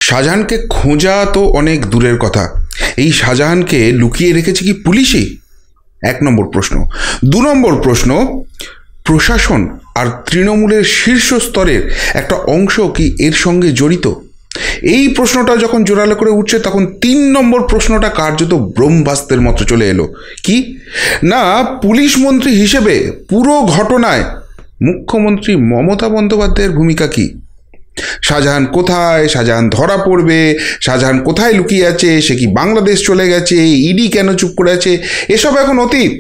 শাহজাহানকে খোঁজা তো অনেক দূরের কথা, এই শাহজাহানকে লুকিয়ে রেখেছে কি পুলিশই? 1 নম্বর প্রশ্ন। 2 নম্বর প্রশ্ন, প্রশাসন আর তৃণমূলের শীর্ষ স্তরের একটা অংশ কি এর সঙ্গে জড়িত? এই প্রশ্নটা যখন জোরালো করে উঠছে তখন 3 নম্বর প্রশ্নটা কার্যত ব্রহ্মাস্ত্রের মতো চলে এলো। কি না, পুলিশ মন্ত্রী হিসেবে পুরো ঘটনায় মুখ্যমন্ত্রী মমতা বন্দ্যোপাধ্যায়ের ভূমিকা কি? শাহজাহান কোথায়? শাহজাহান ধরা পড়বে? শাহজাহান কোথায় লুকিয়ে আছে? সে কি বাংলাদেশ চলে গেছে? ইডি কেন চুপ করে আছে? এসব এখন অতীত।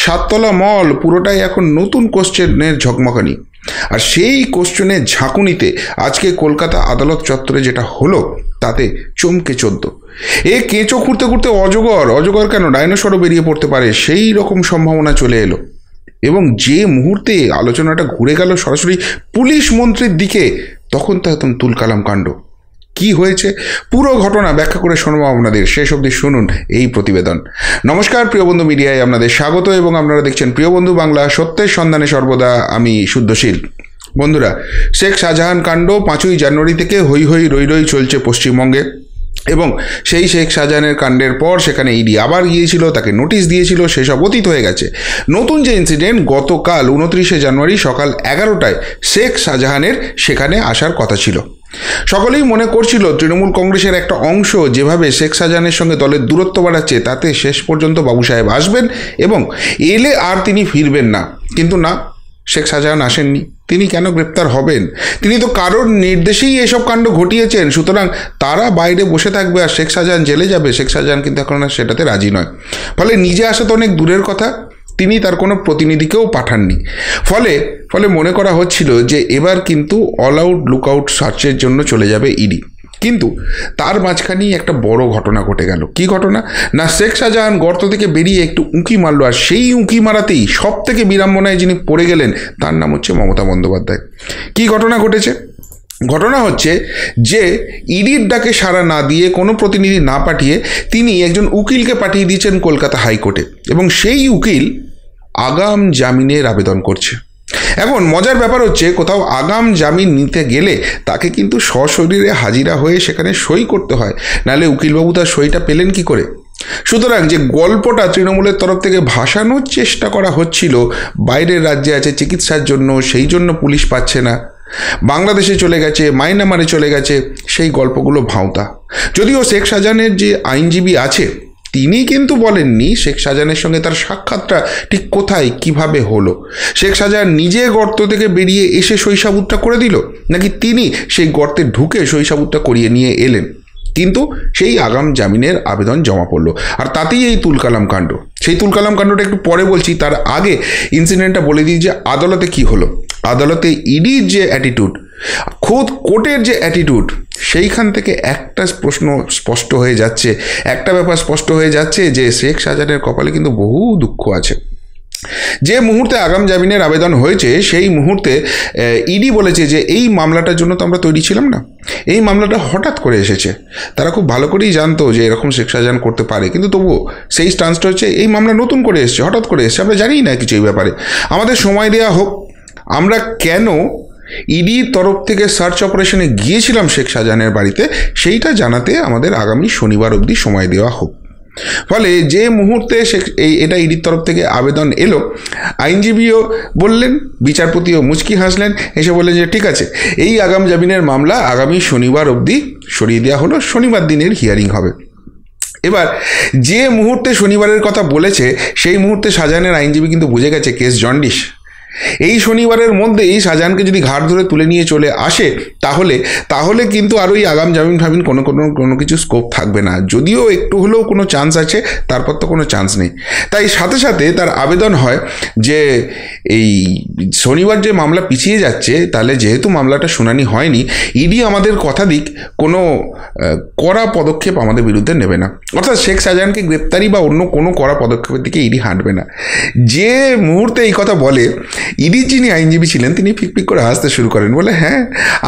7তলা মল পুরোটাই এখন নতুন কোশ্চেনের ঝকমকানি। আর সেই কোশ্চেনের ঝাঁকুনিতে আজকে কলকাতা আদালত চত্বরে যেটা হলো তাতে চমকে চোদ্দ। কেঁচো খুঁড়তে খুঁড়তে অজগর কেন ডাইনোসরও বেরিয়ে পড়তে পারে, সেই রকম সম্ভাবনা চলে এলো। এবং যে মুহূর্তে আলোচনাটা ঘুরে গেল সরাসরি পুলিশ মন্ত্রীর দিকে, তখন তো একদম তুলকালাম কাণ্ড। কি হয়েছে পুরো ঘটনা ব্যাখ্যা করে শোনাবো আপনাদের, শেষ অবধি শুনুন এই প্রতিবেদন। নমস্কার, প্রিয় বন্ধু মিডিয়ায় আপনাদের স্বাগত এবং আপনারা দেখছেন প্রিয় বন্ধু বাংলা, সত্যের সন্ধানে সর্বদা আমি শুদ্ধশীল। বন্ধুরা, শেখ শাহজাহান কাণ্ড 5ই জানুয়ারি থেকে হই হই রই রই চলছে পশ্চিমবঙ্গে। এবং সেই শেখ শাহজাহানের কাণ্ডের পর সেখানে ইডি আবার গিয়েছিল, তাকে নোটিশ দিয়েছিল, সেসব অতীত হয়ে গেছে। নতুন যে ইনসিডেন্ট, গতকাল 29শে জানুয়ারি সকাল 11টায় শেখ শাহজাহানের সেখানে আসার কথা ছিল। সকলেই মনে করছিল তৃণমূল কংগ্রেসের একটা অংশ যেভাবে শেখ শাহজাহানের সঙ্গে দলের দূরত্ব বাড়াচ্ছে তাতে শেষ পর্যন্ত বাবু সাহেব আসবেন এবং এলে আর তিনি ফিরবেন না। কিন্তু না, শেখ শাহজাহান আসেননি। তিনি কেন গ্রেপ্তার হবেন? তিনি তো কারোর নির্দেশেই এসব কাণ্ড ঘটিয়েছেন, সুতরাং তারা বাইরে বসে থাকবে আর শেখ শাহজাহান জেলে যাবে। শেখ শাহজাহান কিন্তু এখন আর সেটাতে রাজি নয়। ফলে নিজে আসা তো অনেক দূরের কথা, তিনি তার কোনো প্রতিনিধিকেও পাঠাননি। ফলে মনে করা হচ্ছিল যে এবার কিন্তু অল আউট লুকআউট সার্চের জন্য চলে যাবে ইডি। কিন্তু তার মাঝখানেই একটা বড় ঘটনা ঘটে গেল। কি ঘটনা না, শেখ শাহজাহান গর্ত থেকে বেরিয়ে একটু উঁকি মারল, আর সেই উঁকি মারাতেই সব থেকে বিড়ম্বনায় যিনি পড়ে গেলেন তার নাম হচ্ছে মমতা বন্দ্যোপাধ্যায়। কি ঘটনা ঘটেছে? ঘটনা হচ্ছে যে ইডির ডাকে সাড়া না দিয়ে, কোনো প্রতিনিধি না পাঠিয়ে তিনি একজন উকিলকে পাঠিয়ে দিয়েছেন কলকাতা হাইকোর্টে, এবং সেই উকিল আগাম জামিনের আবেদন করছে। এখন মজার ব্যাপার হচ্ছে, কোথাও আগাম জামিন নিতে গেলে তাকে কিন্তু সশরীরে হাজিরা হয়ে সেখানে সই করতে হয়, নাহলে উকিলবাবু তার সইটা পেলেন কি করে? সুতরাং যে গল্পটা তৃণমূলের তরফ থেকে ভাসানোর চেষ্টা করা হচ্ছিল, বাইরের রাজ্যে আছে চিকিৎসার জন্য, সেই জন্য পুলিশ পাচ্ছে না, বাংলাদেশে চলে গেছে, মায়ানমারে চলে গেছে, সেই গল্পগুলো ভাঁওতা। যদিও শেখ শাহজাহানের যে আইনজীবী আছে তিনি কিন্তু বলেননি শেখ শাহজাহানের সঙ্গে তার সাক্ষাৎটা ঠিক কোথায় কিভাবে হলো। শেখ শাহজাহান নিজে গর্ত থেকে বেরিয়ে এসে শৈশাবুতটা করে দিল, নাকি তিনি সেই গর্তে ঢুকে শৈশাবুতটা করিয়ে নিয়ে এলেন? কিন্তু সেই আগাম জামিনের আবেদন জমা পড়লো, আর তাতেই এই তুলকালাম কাণ্ড। সেই তুলকালাম কাণ্ডটা একটু পরে বলছি, তার আগে ইনসিডেন্টটা বলে দিই যে আদালতে কি হলো। আদালতে ইডির যে অ্যাটিটিউড, খোদ কোর্টের যে অ্যাটিটিউড, সেইখান থেকে একটা প্রশ্ন স্পষ্ট হয়ে যাচ্ছে, একটা ব্যাপার স্পষ্ট হয়ে যাচ্ছে যে শেখ শাহজাহানের কপালে কিন্তু বহু দুঃখ আছে। যে মুহূর্তে আগাম জামিনের আবেদন হয়েছে সেই মুহূর্তে ইডি বলেছে যে এই মামলাটার জন্য তো আমরা তৈরি ছিলাম না, এই মামলাটা হঠাৎ করে এসেছে। তারা খুব ভালো করেই জানতো যে এরকম শেখ শাহজাহান করতে পারে, কিন্তু তবুও সেই স্টান্সটা হচ্ছে এই মামলা নতুন করে এসছে, হঠাৎ করে এসছে, আমরা জানি না কিছু এই ব্যাপারে, আমাদের সময় দেওয়া হোক। আমরা কেন ইডির তরফ থেকে সার্চ অপারেশনে গিয়েছিলাম শেখ শাহজাহানের বাড়িতে, সেইটা জানাতে আমাদের আগামী শনিবার অবধি সময় দেওয়া হোক। ফলে যে মুহূর্তে এটা ইডির তরফ থেকে আবেদন এলো, আইনজীবীও বললেন, বিচারপতিও মুচকি হাসলেন, এসে বললেন যে ঠিক আছে, এই আগাম জামিনের মামলা আগামী শনিবার অবধি সরিয়ে দেওয়া হলো, শনিবার দিনের হিয়ারিং হবে। এবার যে মুহূর্তে শনিবারের কথা বলেছে সেই মুহূর্তে শাহজাহানের আইনজীবী কিন্তু বুঝে গেছে কেস জন্ডিস। এই শনিবারের মধ্যেই শাহজাহানকে যদি ঘাট ধরে তুলে নিয়ে চলে আসে তাহলে কিন্তু আর ওই আগাম জামিন ফামিন কোনো কিছু স্কোপ থাকবে না। যদিও একটু হলেও কোনো চান্স আছে, তারপর তো কোনো চান্স নেই। তাই সাথে সাথে তার আবেদন হয় যে এই শনিবার যে মামলা পিছিয়ে যাচ্ছে, তাহলে যেহেতু মামলাটা শুনানি হয়নি, ইডি আমাদের কথা দিক কোনো কড়া পদক্ষেপ আমাদের বিরুদ্ধে নেবে না, অর্থাৎ শেখ শাহজাহানকে গ্রেপ্তারি বা অন্য কোনো কড়া পদক্ষেপের দিকে ইডি হাঁটবে না। যে মুহূর্তে এই কথা বলে, ইডি যিনি আইনজীবী ছিলেন তিনি ফিকফিক করে হাসতে শুরু করেন, বলে হ্যাঁ,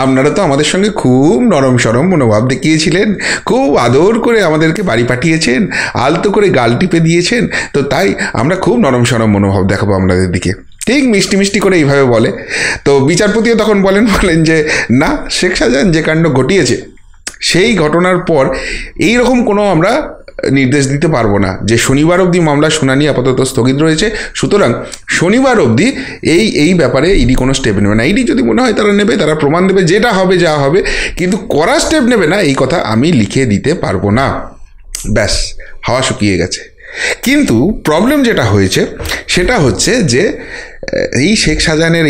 আপনারা তো আমাদের সঙ্গে খুব নরম সরম মনোভাব দেখিয়েছিলেন, খুব আদর করে আমাদেরকে বাড়ি পাঠিয়েছেন, আলতো করে গাল টিপে দিয়েছেন, তো তাই আমরা খুব নরম সরম মনোভাব দেখাবো আপনাদের দিকে। ঠিক মিষ্টি মিষ্টি করে এইভাবে বলে। তো বিচারপতিও তখন বলেন যে না, শেখ শাহজাহান যে কাণ্ড ঘটিয়েছে সেই ঘটনার পর এই রকম কোনো আমরা নির্দেশ দিতে পারবো না যে শনিবার অবধি মামলা শুনানি আপাতত স্থগিত রয়েছে, সুতরাং শনিবার অবধি এই ব্যাপারে ইডি কোনো স্টেপ নেবে না। ইডি যদি মনে হয় তারা নেবে, তারা প্রমাণ দেবে, যেটা হবে যা হবে, কিন্তু করা স্টেপ নেবে না এই কথা আমি লিখে দিতে পারবো না। ব্যাস, হাওয়া শুকিয়ে গেছে। কিন্তু প্রবলেম যেটা হয়েছে সেটা হচ্ছে যে এই শেখ শাহজাহানের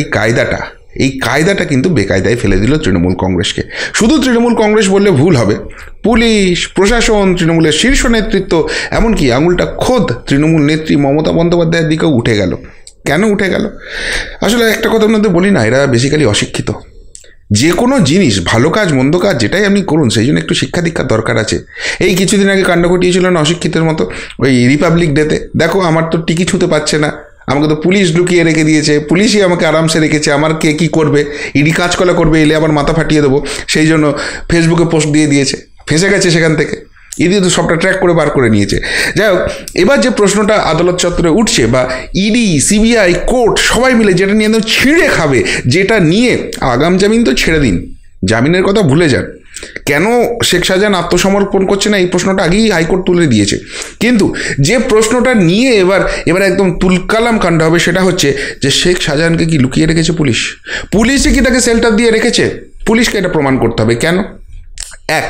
এই কায়দাটা কিন্তু বেকায়দায় ফেলে দিল তৃণমূল কংগ্রেসকে। শুধু তৃণমূল কংগ্রেস বললে ভুল হবে, পুলিশ, প্রশাসন, তৃণমূলের শীর্ষ নেতৃত্ব, এমনকি আঙুলটা খোদ তৃণমূল নেত্রী মমতা বন্দ্যোপাধ্যায়ের দিকেও উঠে গেল। কেন উঠে গেল? আসলে একটা কথার মধ্যে বলি না, এরা বেসিক্যালি অশিক্ষিত। যে কোনো জিনিস, ভালো কাজ মন্দ কাজ যেটাই আপনি করুন, সেই জন্য একটু শিক্ষা দীক্ষার দরকার আছে। এই কিছুদিন আগে কাণ্ড ঘটিয়েছিল না অশিক্ষিতের মতো, ওই রিপাবলিক ডেতে, দেখো আমার তো টিকি ছুঁতে পারছে না, আমাকে তো পুলিশ লুকিয়ে রেখে দিয়েছে, পুলিশই আমাকে আরামসে রেখেছে, আমার কে কী করবে, ইডি কাজকলা করবে, এলে আবার মাথা ফাটিয়ে দেবো, সেই জন্য ফেসবুকে পোস্ট দিয়ে দিয়েছে, ফেঁসে গেছে সেখান থেকে। ইডি তো সবটা ট্র্যাক করে বার করে নিয়েছে। যাই হোক, এবার যে প্রশ্নটা আদালত চত্বরে উঠছে, বা ইডি, সিবিআই, কোর্ট সবাই মিলে যেটা নিয়ে একদম ছিঁড়ে খাবে, যেটা নিয়ে আগাম জামিন তো ছেড়ে দিন, জামিনের কথা ভুলে যান, কেন শেখ শাহজাহান আত্মসমর্পণ করছে না এই প্রশ্নটা আগেই হাইকোর্ট তুলে দিয়েছে। কিন্তু যে প্রশ্নটা নিয়ে এবার একদম তুলকালাম কাণ্ড হবে সেটা হচ্ছে যে শেখ শাহজাহানকে কি লুকিয়ে রেখেছে পুলিশই কি তাকে শেল্টার দিয়ে রেখেছে? পুলিশকে এটা প্রমাণ করতে হবে। কেন? এক,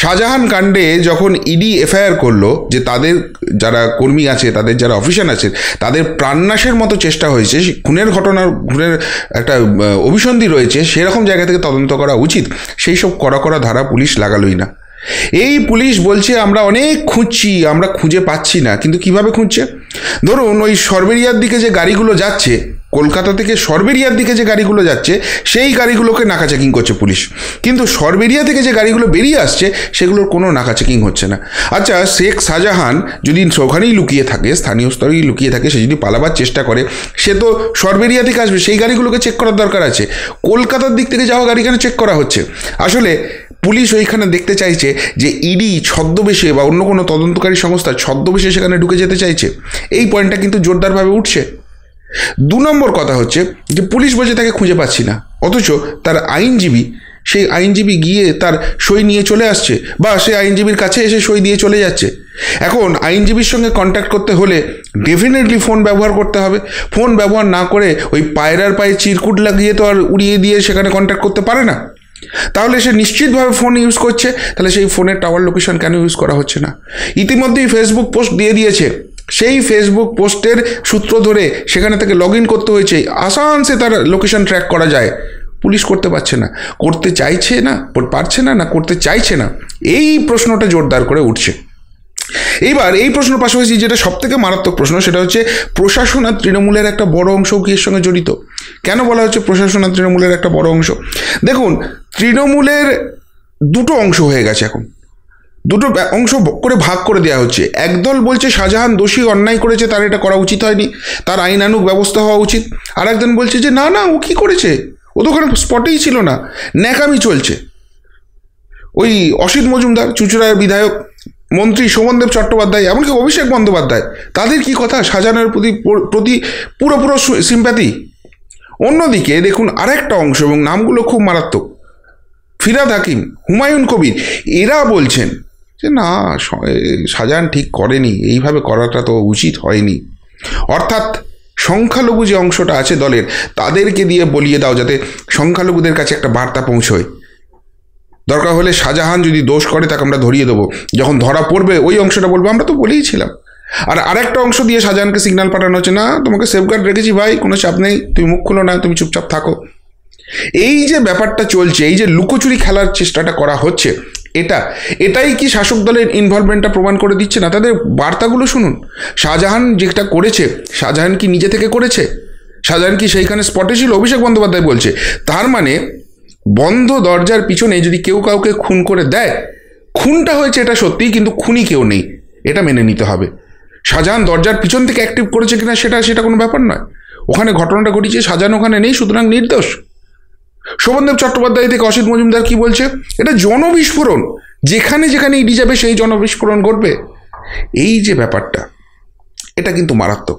শাহজাহান কাণ্ডে যখন ইডি এফআইআর করলো যে তাদের যারা কর্মী আছে, তাদের যারা অফিসার আছে, তাদের প্রাণনাশের মতো চেষ্টা হয়েছে, খুনের একটা অভিসন্ধি রয়েছে, সেরকম জায়গা থেকে তদন্ত করা উচিত, সেই সব কড়া ধারা পুলিশ লাগালোই না। এই পুলিশ বলছে আমরা অনেক খুঁজছি, আমরা খুঁজে পাচ্ছি না। কিন্তু কিভাবে খুঁজছে? ধরুন ওই সরবেরিয়ার দিকে যে গাড়িগুলো যাচ্ছে, কলকাতা থেকে সরবেরিয়ার দিকে যে গাড়িগুলো যাচ্ছে, সেই গাড়িগুলোকে নাকা চেকিং করছে পুলিশ, কিন্তু সরবেরিয়া থেকে যে গাড়িগুলো বেরিয়ে আসছে সেগুলোর কোনো নাকা চেকিং হচ্ছে না। আচ্ছা, শেখ শাহজাহান যদি ওখানেই লুকিয়ে থাকে, স্থানীয় স্তরেই লুকিয়ে থাকে, সে যদি পালাবার চেষ্টা করে, সে তো সরবেরিয়া থেকে আসবে, সেই গাড়িগুলোকে চেক করার দরকার আছে। কলকাতার দিক থেকে যাওয়া গাড়ি কেন চেক করা হচ্ছে? আসলে পুলিশ ওইখানে দেখতে চাইছে যে ইডি ছদ্মবেশে বা অন্য কোনো তদন্তকারী সংস্থা ছদ্মবেশে সেখানে ঢুকে যেতে চাইছে। এই পয়েন্টটা কিন্তু জোরদারভাবে উঠছে। 2 নম্বর কথা হচ্ছে যে পুলিশ বলছে তাকে খুঁজে পাচ্ছি না, অথচ তার সেই আইনজীবী গিয়ে তার সই নিয়ে চলে আসছে, বা সে আইনজীবীর কাছে এসে সই দিয়ে চলে যাচ্ছে। এখন আইনজীবীর সঙ্গে কন্ট্যাক্ট করতে হলে ডেফিনেটলি ফোন ব্যবহার করতে হবে। ফোন ব্যবহার না করে ওই পায়রার পায়ে চিরকুট লাগিয়ে তো আর উড়িয়ে দিয়ে সেখানে কন্ট্যাক্ট করতে পারে না। তাহলে সে নিশ্চিতভাবে ফোন ইউজ করছে, তাহলে সেই ফোনের টাওয়ার লোকেশন কেন ইউজ করা হচ্ছে না? ইতিমধ্যেই ফেসবুক পোস্ট দিয়ে দিয়েছে, সেই ফেসবুক পোস্টের সূত্র ধরে সেখানে থেকে লগ ইন করতে হয়েছে, আসানসে তার লোকেশন ট্র্যাক করা যায়। পুলিশ করতে পারছে না, করতে চাইছে না, করতে চাইছে না, এই প্রশ্নটা জোরদার করে উঠছে। এইবার এই প্রশ্নের পাশাপাশি যেটা সবথেকে মারাত্মক প্রশ্ন, সেটা হচ্ছে প্রশাসন আর তৃণমূলের একটা বড় অংশ কি এর সঙ্গে জড়িত? কেন বলা হচ্ছে প্রশাসন আর তৃণমূলের একটা বড় অংশ? দেখুন, তৃণমূলের 2টো অংশ হয়ে গেছে, এখন 2টো অংশ করে ভাগ করে দেওয়া হচ্ছে। একদল বলছে শাহজাহান দোষী, অন্যায় করেছে, তার এটা করা উচিত হয়নি, তার আইনানুগ ব্যবস্থা হওয়া উচিত। আর একজন বলছে যে না ও কি করেছে, ও তো ওখানে স্পটেই ছিল না, ন্যাকামি চলছে। ওই অসিত মজুমদার, চুঁচুড়ার বিধায়ক, মন্ত্রী শোভনদেব চট্টোপাধ্যায়, এমনকি অভিষেক বন্দ্যোপাধ্যায়, তাদের কি কথা, শাহজাহানের প্রতি পুরো সিম্প্যাথি। অন্যদিকে দেখুন আরেকটা অংশ, এবং নামগুলো খুব মারাত্মক, ফিরহাদ হাকিম, হুমায়ুন কবির, এরা বলছেন যে না, শাহজাহান ঠিক করেনি, এইভাবে করাটা তো উচিত হয়নি। অর্থাৎ সংখ্যালঘু যে অংশটা আছে দলের, তাদেরকে দিয়ে বলিয়ে দাও যাতে সংখ্যালঘুদের কাছে একটা বার্তা পৌঁছয়। দরকার হলে শাহজাহান যদি দোষ করে তাকে আমরা ধরিয়ে দেবো, যখন ধরা পড়বে ওই অংশটা বলবো আমরা তো বলেইছিলাম। আর আরেকটা অংশ দিয়ে শাহজাহানকে সিগন্যাল পাঠানো হচ্ছে, না তোমাকে সেফগার্ড রেখেছি ভাই, কোনো চাপ নেই, তুমি মুখ খুলো না, তুমি চুপচাপ থাকো। এই যে ব্যাপারটা চলছে, এই যে লুকোচুরি খেলার চেষ্টাটা করা হচ্ছে, এটাই কি শাসক দলের ইনভলভমেন্টটা প্রমাণ করে দিচ্ছে না? তাদের বার্তাগুলো শুনুন। শাহজাহান যেটা করেছে, শাহজাহান কি নিজে থেকে করেছে? শাহজাহান কি সেইখানে স্পটে ছিল? অভিষেক বন্দ্যোপাধ্যায় বলছে। তার মানে বন্ধ দরজার পিছনে যদি কেউ কাউকে খুন করে দেয়, খুনটা হয়েছে এটা সত্যি, কিন্তু খুনি কেউ নেই, এটা মেনে নিতে হবে। শাহজাহান দরজার পিছন থেকে অ্যাক্টিভ করেছে কিনা সেটা কোনো ব্যাপার নয়। ওখানে ঘটনাটা ঘটেছে, শাহজাহান ওখানে নেই, সুতরাং নির্দোষ। শোভনদেব চট্টোপাধ্যায় থেকে অসিত মজুমদার কি বলছে, এটা জনবিস্ফোরণ, যেখানে ইডি যাবে সেই জনবিস্ফোরণ ঘটবে। এই যে ব্যাপারটা, এটা কিন্তু মারাত্মক।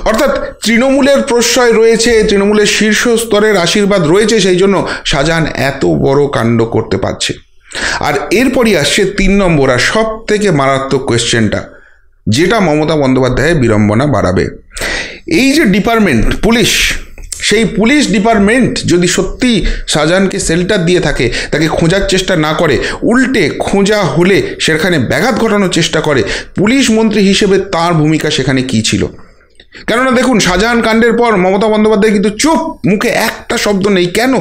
অর্থাৎ তৃণমূলের প্রশ্রয় রয়েছে, তৃণমূলের শীর্ষ স্তরের আশীর্বাদ রয়েছে, সেই জন্য শাহজাহান এত বড় কাণ্ড করতে পারছে। আর এরপরই আসছে 3 নম্বর আর সব থেকে মারাত্মক কোয়েশ্চেনটা, যেটা মমতা বন্দ্যোপাধ্যায়ের বিড়ম্বনা বাড়াবে। এই যে ডিপার্টমেন্ট পুলিশ, সেই পুলিশ ডিপার্টমেন্ট যদি সত্যি শাহজাহানকে শেল্টার দিয়ে থাকে, তাকে খোঁজার চেষ্টা না করে, উল্টে খোঁজা হলে সেখানে ব্যাঘাত ঘটানোর চেষ্টা করে, পুলিশ মন্ত্রী হিসেবে তার ভূমিকা সেখানে কী ছিল? কেননা দেখুন, শাহজাহান কাণ্ডের পর মমতা বন্দ্যোপাধ্যায় কিন্তু চুপ, মুখে একটা শব্দ নেই। কেন?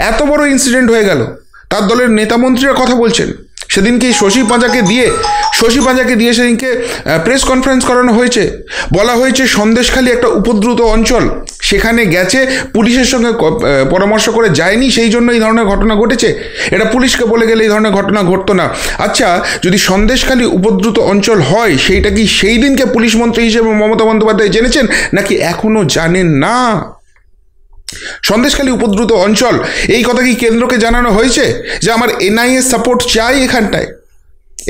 এত বড় ইনসিডেন্ট হয়ে গেল, তার দলের নেতামন্ত্রীরা কথা বলছেন। সেদিনকে শশী পাঁজাকে দিয়ে সেদিনকে প্রেস কনফারেন্স করানো হয়েছে, বলা হয়েছে সন্দেশখালী একটা উপদ্রুত অঞ্চল, সেখানে গেছে, পুলিশের সঙ্গে পরামর্শ করে যায়নি, সেই জন্য এই ধরনের ঘটনা ঘটেছে। এটা পুলিশকে বলে গেলে এই ধরনের ঘটনা ঘটতো না। আচ্ছা, যদি সন্দেশখালী উপদ্রুত অঞ্চল হয়, সেইটা কি সেই দিনকে পুলিশ মন্ত্রী হিসেবে মমতা বন্দ্যোপাধ্যায় জেনেছেন, নাকি এখনও জানেন না? সন্দেশখালী উপদ্রুত অঞ্চল, এই কথা কি কেন্দ্রকে জানানো হয়েছে যে আমার এনআইএ সাপোর্ট চাই এখানটায়,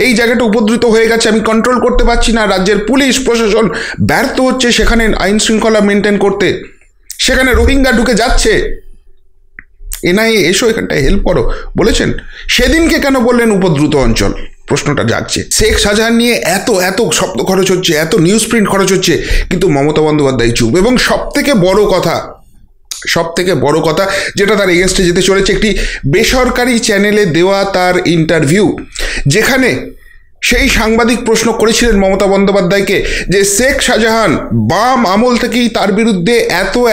এই জায়গাটা উপদ্রুত হয়ে গেছে, আমি কন্ট্রোল করতে পারছি না, রাজ্যের পুলিশ প্রশাসন ব্যর্থ হচ্ছে সেখানে আইন শৃঙ্খলা মেনটেন করতে, সেখানে রোহিঙ্গা ঢুকে যাচ্ছে, এনআইএ এসো এখানটায় হেল্প করো বলেছেন? সেদিনকে কেন বললেন উপদ্রুত অঞ্চল? প্রশ্নটা জাগছে। শেখ শাহজাহান নিয়ে এত শব্দ খরচ হচ্ছে, এত নিউজ প্রিন্ট খরচ হচ্ছে, কিন্তু মমতা বন্দ্যোপাধ্যায় চুপ। এবং সব থেকে বড় কথা যেটা তার এগেনস্টে যেতে চলেছে, একটি বেসরকারি চ্যানেলে দেওয়া তার ইন্টারভিউ, যেখানে সেই সাংবাদিক প্রশ্ন করেছিলেন মমতা বন্দ্যোপাধ্যায়কে যে শেখ শাহজাহান বাম আমল থেকেই তার বিরুদ্ধে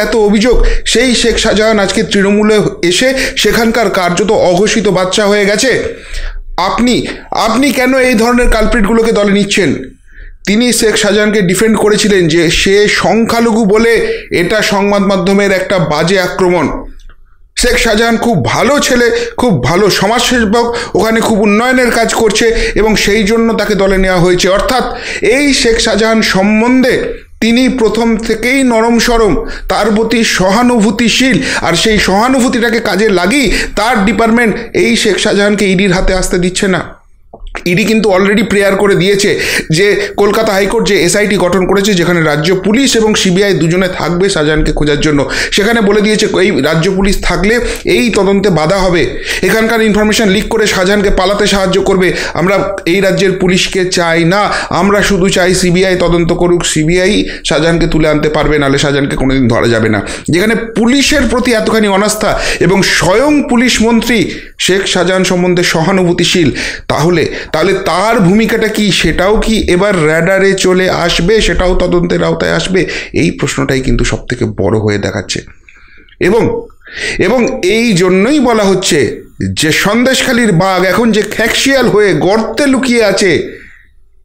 এত অভিযোগ, সেই শেখ শাহজাহান আজকে তৃণমূলে এসে সেখানকার কার্যত অঘোষিত বাচ্চা হয়ে গেছে, আপনি কেন এই ধরনের কালপ্রিটগুলোকে দলে নিচ্ছেন? তিনি শেখ শাহজাহানকে ডিফেন্ড করেছিলেন যে সে সংখ্যালঘু বলে এটা সংবাদ মাধ্যমের একটা বাজে আক্রমণ। শেখ শাহজাহান খুব ভালো ছেলে, খুব ভালো সমাজসেবক, ওখানে খুব উন্নয়নের কাজ করছে এবং সেই জন্য তাকে দলে নেওয়া হয়েছে। অর্থাৎ এই শেখ শাহজাহান সম্বন্ধে তিনি প্রথম থেকেই নরম সরম, তার প্রতি সহানুভূতিশীল, আর সেই সহানুভূতিটাকে কাজে লাগিয়ে তার ডিপার্টমেন্ট এই শেখ শাহজাহানকে ইডির হাতে আসতে দিচ্ছে না। ইডি কিন্তু অলরেডি প্রেয়ার করে দিয়েছে যে কলকাতা হাইকোর্ট যে এসআইটি গঠন করেছে, যেখানে রাজ্য পুলিশ এবং সিবিআই দুজনে থাকবে শাহজাহানকে খোঁজার জন্য, সেখানে বলে দিয়েছে এই রাজ্য পুলিশ থাকলে এই তদন্তে বাধা হবে, এখানকার ইনফরমেশন লিক করে শাহজাহানকে পালাতে সাহায্য করবে। আমরা এই রাজ্যের পুলিশকে চাই না, আমরা শুধু চাই সিবিআই তদন্ত করুক, সিবিআই শাহজাহানকে তুলে আনতে পারবে, নাহলে শাহজাহানকে কোনোদিন ধরা যাবে না। যেখানে পুলিশের প্রতি এতখানি অনাস্থা এবং স্বয়ং পুলিশ মন্ত্রী শেখ শাহজাহান সম্বন্ধে সহানুভূতিশীল, তাহলে তার ভূমিকাটা কি, সেটাও কি এবার র্যাডারে চলে আসবে, সেটাও তদন্তের আওতায় আসবে? এই প্রশ্নটাই কিন্তু সব থেকে বড় হয়ে দেখাচ্ছে। এবং এই জন্যই বলা হচ্ছে যে সন্দেশখালীর বাঘ এখন যে খ্যাকশিয়াল হয়ে গর্তে লুকিয়ে আছে,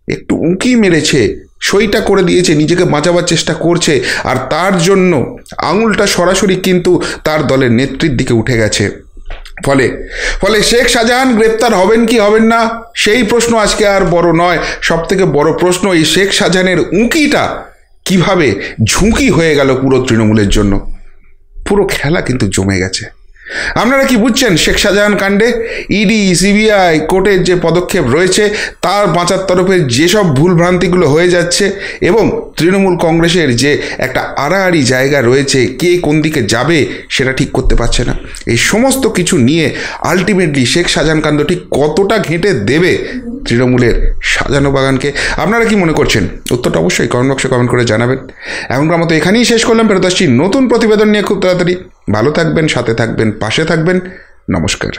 একটু উঁকি মেরেছে, সইটা করে দিয়েছে, নিজেকে বাঁচাবার চেষ্টা করছে, আর তার জন্য আঙুলটা সরাসরি কিন্তু তার দলের নেত্রীর দিকে উঠে গেছে। ফলে শেখ শাহজাহান গ্রেপ্তার হবেন কি হবেন না, সেই প্রশ্ন আজকে আর বড় নয়। সব থেকে বড় প্রশ্ন এই শেখ শাহজাহানের উঁকিটা কিভাবে ঝুঁকি হয়ে গেল পুরো তৃণমূলের জন্য। পুরো খেলা কিন্তু জমে গেছে। আপনারা কি বুঝছেন শেখ শাহজাহান কাণ্ডে ইডি, সিবিআই, কোর্টের যে পদক্ষেপ রয়েছে, তার বাঁচার তরফে যেসব ভুলভ্রান্তিগুলো হয়ে যাচ্ছে, এবং তৃণমূল কংগ্রেসের যে একটা আড়াআড়ি জায়গা রয়েছে, কে কোন দিকে যাবে সেটা ঠিক করতে পারছে না, এই সমস্ত কিছু নিয়ে আলটিমেটলি শেখ শাহজাহান কাণ্ড ঠিক কতটা ঘেঁটে দেবে তৃণমূলের সাজানো বাগানকে? আপনারা কি মনে করছেন? উত্তরটা অবশ্যই কমেন্ট বক্সে কমেন্ট করে জানাবেন। এখনকার মতো এখানেই শেষ করলাম, ফেরত আসছি নতুন প্রতিবেদন নিয়ে খুব তাড়াতাড়ি। ভালো থাকবেন, সাথে থাকবেন, পাশে থাকবেন। নমস্কার।